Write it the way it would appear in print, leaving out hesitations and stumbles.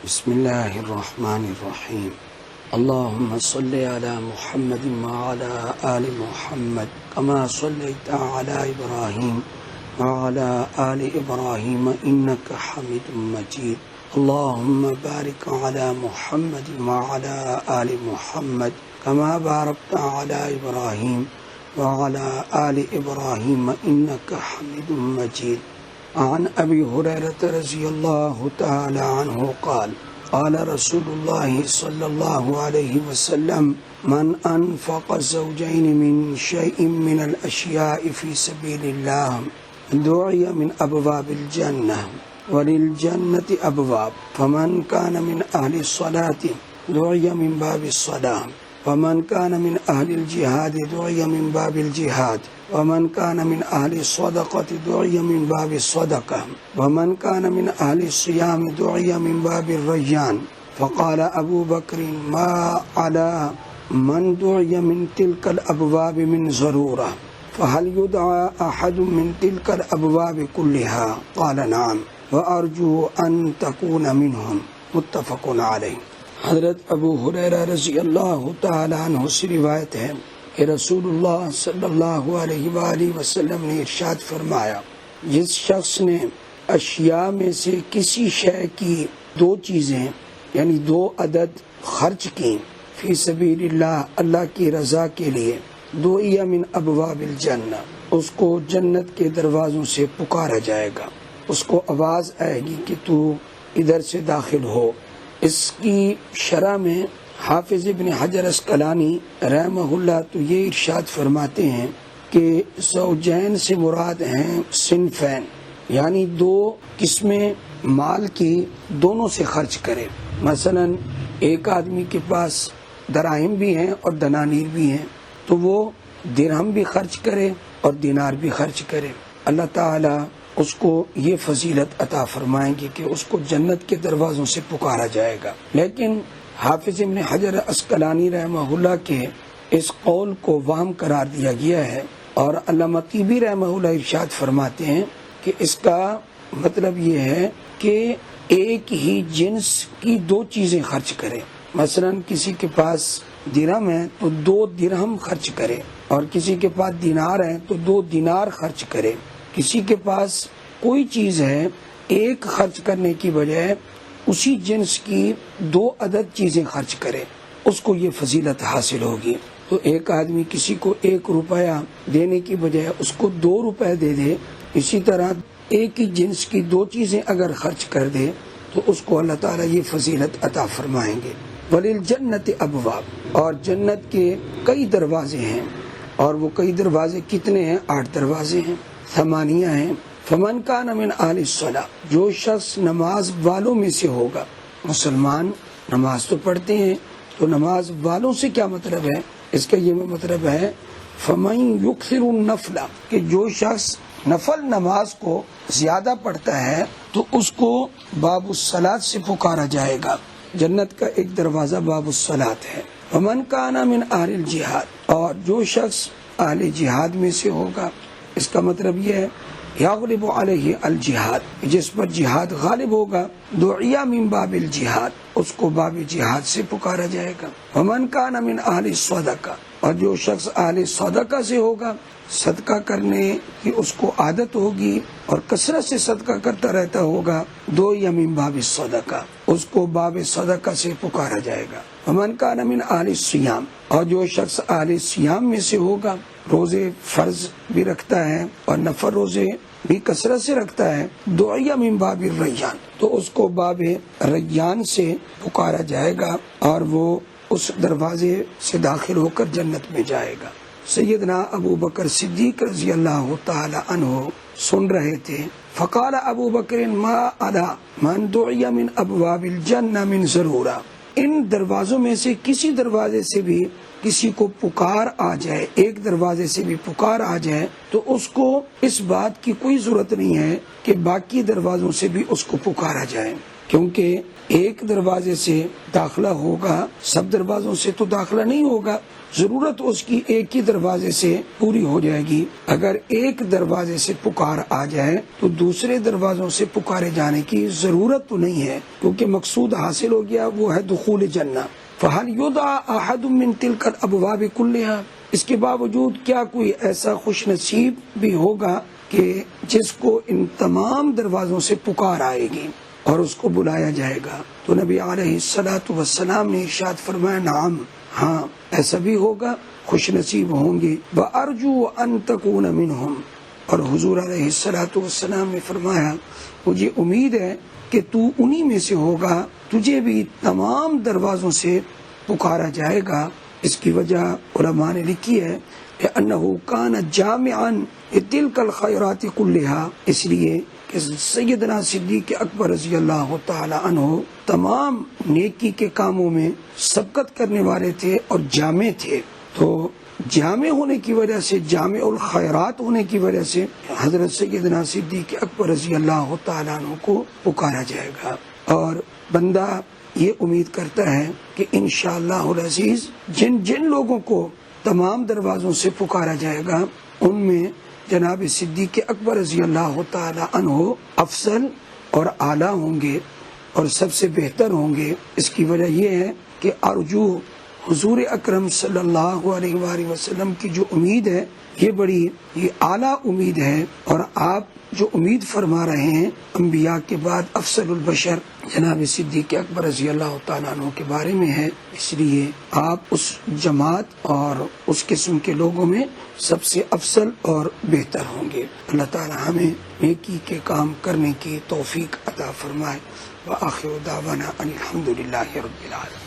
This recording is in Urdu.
بسم اللہ الرحمن الرحیم اللهم صل على محمد وعلى آل محمد كما صليت على إبراهيم وعلى آل إبراهيم إنك حميد مجيد اللهم بارك على محمد وعلى آل محمد كما باركت على إبراهيم وعلى آل إبراهيم إنك حميد مجيد عن أبي هريرة رضي الله تعالى عنه قال قال رسول الله صلى الله عليه وسلم من أنفق زوجين من شيء من الأشياء في سبيل الله دعي من أبواب الجنة وللجنة أبواب فمن كان من أهل الصلاة دعي من باب الصلاة ومن كان من أهل الجهاد دعي من باب الجهاد ومن كان من أهل الصدقة دعي من باب الصدقة ومن كان من أهل الصيام دعي من باب الريان فقال أبو بكر ما على من دعي من تلك الأبواب من ضرورة فهل يدعى أحد من تلك الأبواب كلها قال نعم وأرجو أن تكون منهم متفق عليه۔ حضرت ابو ہریرہ رضی اللہ تعالی عنہ سے روایت ہے کہ رسول اللہ صلی اللہ علیہ وآلہ وسلم نے ارشاد فرمایا، جس شخص نے اشیاء میں سے کسی شے کی دو چیزیں یعنی 2 عدد خرچ کی فی سبیل اللہ، اللہ کی رضا کے لیے، دعی من ابواب الجنہ، اس کو جنت کے دروازوں سے پکارا جائے گا، اس کو آواز آئے گی کہ تو ادھر سے داخل ہو۔ اس کی شرح میں حافظ ابن حجر عسقلانی رحمہ اللہ تو یہ ارشاد فرماتے ہیں کہ زوجین سے مراد ہیں صنفین، یعنی 2 قسمیں مال کی، دونوں سے خرچ کرے۔ مثلا ایک آدمی کے پاس دراہم بھی ہیں اور دنانیر بھی ہیں، تو وہ درہم بھی خرچ کرے اور دینار بھی خرچ کرے، اللہ تعالی اس کو یہ فضیلت عطا فرمائیں گے کہ اس کو جنت کے دروازوں سے پکارا جائے گا۔ لیکن حافظ ابن حجر عسقلانی رحمہ اللہ کے اس قول کو وہم قرار دیا گیا ہے، اور علامہ طیبی رحمہ اللہ ارشاد فرماتے ہیں کہ اس کا مطلب یہ ہے کہ ایک ہی جنس کی 2 چیزیں خرچ کرے۔ مثلا کسی کے پاس درہم ہے تو 2 درہم خرچ کرے، اور کسی کے پاس دینار ہے تو 2 دینار خرچ کرے۔ کسی کے پاس کوئی چیز ہے، ایک خرچ کرنے کی بجائے اسی جنس کی 2 عدد چیزیں خرچ کرے، اس کو یہ فضیلت حاصل ہوگی۔ تو ایک آدمی کسی کو 1 روپیہ دینے کی بجائے اس کو 2 روپے دے دے، اسی طرح ایک ہی جنس کی 2 چیزیں اگر خرچ کر دے تو اس کو اللہ تعالیٰ یہ فضیلت عطا فرمائیں گے۔ وَلِلْجَنَّةِ أَبْوَابٌ، اور جنت کے کئی دروازے ہیں، اور وہ کئی دروازے کتنے ہیں؟ 8 دروازے ہیں، 8 ہیں۔ فمن کان من اہل الصلاۃ، جو شخص نماز والوں میں سے ہوگا۔ مسلمان نماز تو پڑھتے ہیں، تو نماز والوں سے کیا مطلب ہے؟ اس کا یہ مطلب ہے فمن یکثر النفل، کہ جو شخص نفل نماز کو زیادہ پڑھتا ہے تو اس کو باب الصلاۃ سے پکارا جائے گا۔ جنت کا ایک دروازہ باب الصلاۃ ہے۔ فمن کان من اہل الجہاد، اور جو شخص اہل جہاد میں سے ہوگا، اس کا مطلب یہ ہے یغلب علیہ الجہاد، جس پر جہاد غالب ہوگا، دعی من باب الجہاد، اس کو باب جہاد سے پکارا جائے گا۔ ومن کان من اہل الصدقہ، اور جو شخص اہل صدقہ سے ہوگا، صدقہ کرنے کی اس کو عادت ہوگی اور کثرت سے صدقہ کرتا رہتا ہوگا، دعی من باب الصدقہ، اس کو باب صدقہ سے پکارا جائے گا۔ ومن کان من اہل الصیام، اور جو شخص اہل صیام میں سے ہوگا، روزے فرض بھی رکھتا ہے اور نفل روزے بھی کثرت سے رکھتا ہے، دعی من باب الریان، تو اس کو باب ریان سے پکارا جائے گا اور وہ اس دروازے سے داخل ہو کر جنت میں جائے گا۔ سیدنا ابو بکر صدیق رضی اللہ تعالی عنہ سن رہے تھے، فقال ابو بکر ما ادا من دعی من ابواب الجنہ من ضرورہ، ان دروازوں میں سے کسی دروازے سے بھی کسی کو پکار آ جائے، ایک دروازے سے بھی پکار آ جائے تو اس کو اس بات کی کوئی ضرورت نہیں ہے کہ باقی دروازوں سے بھی اس کو پکارا جائے، کیونکہ ایک دروازے سے داخلہ ہوگا، سب دروازوں سے تو داخلہ نہیں ہوگا، ضرورت اس کی ایک ہی دروازے سے پوری ہو جائے گی۔ اگر ایک دروازے سے پکار آ جائے تو دوسرے دروازوں سے پکارے جانے کی ضرورت تو نہیں ہے، کیونکہ مقصود حاصل ہو گیا، وہ ہے دخول جنہ۔ فَهَلْ يُدْعَى أَحَدٌ مِّن تِلْكَ الْأَبْوَابِ كُلِّهَا، اس کے باوجود کیا کوئی ایسا خوش نصیب بھی ہوگا کہ جس کو ان تمام دروازوں سے پکار آئے گی اور اس کو بلایا جائے گا؟ تو نبی علیہ الصلوۃ والسلام نے ارشاد فرمایا نعم، ہاں ایسا بھی ہوگا، خوش نصیب ہوں گے۔ وَأَرْجُو أَن تَكُونَ مِنْهُمْ، اور حضور علیہ الصلوۃ والسلام نے فرمایا مجھے امید ہے کہ تو انہی میں سے ہوگا، تجھے بھی تمام دروازوں سے پکارا جائے گا۔ اس کی وجہ علماء نے لکھی ہے کہ انه كان جامعا لتلك الخيرات كلها، اس لیے کہ سیدنا صدیق اکبر رضی اللہ تعالی عنہ تمام نیکی کے کاموں میں سبقت کرنے والے تھے اور جامع تھے، تو جامع ہونے کی وجہ سے، جامع الخیرات ہونے کی وجہ سے حضرت سیدنا صدیق اکبر رضی اللہ تعالی عنہ کو پکارا جائے گا۔ اور بندہ یہ امید کرتا ہے کہ انشاءاللہ العزیز جن جن لوگوں کو تمام دروازوں سے پکارا جائے گا ان میں جناب صدیق اکبر رضی اللہ تعالی عنہ افضل اور اعلیٰ ہوں گے اور سب سے بہتر ہوں گے۔ اس کی وجہ یہ ہے کہ ارجو، حضور اکرم صلی اللہ علیہ وآلہ وسلم کی جو امید ہے یہ اعلیٰ امید ہے، اور آپ جو امید فرما رہے ہیں انبیاء کے بعد افضل البشر جناب صدیق اکبر رضی اللہ تعالیٰ عنہ کے بارے میں ہے، اس لیے آپ اس جماعت اور اس قسم کے لوگوں میں سب سے افضل اور بہتر ہوں گے۔ اللہ تعالی ہمیں نیکی کے کام کرنے کی توفیق عطا فرمائے۔ وآخر دعوانا ان الحمد للہ رب العالمین۔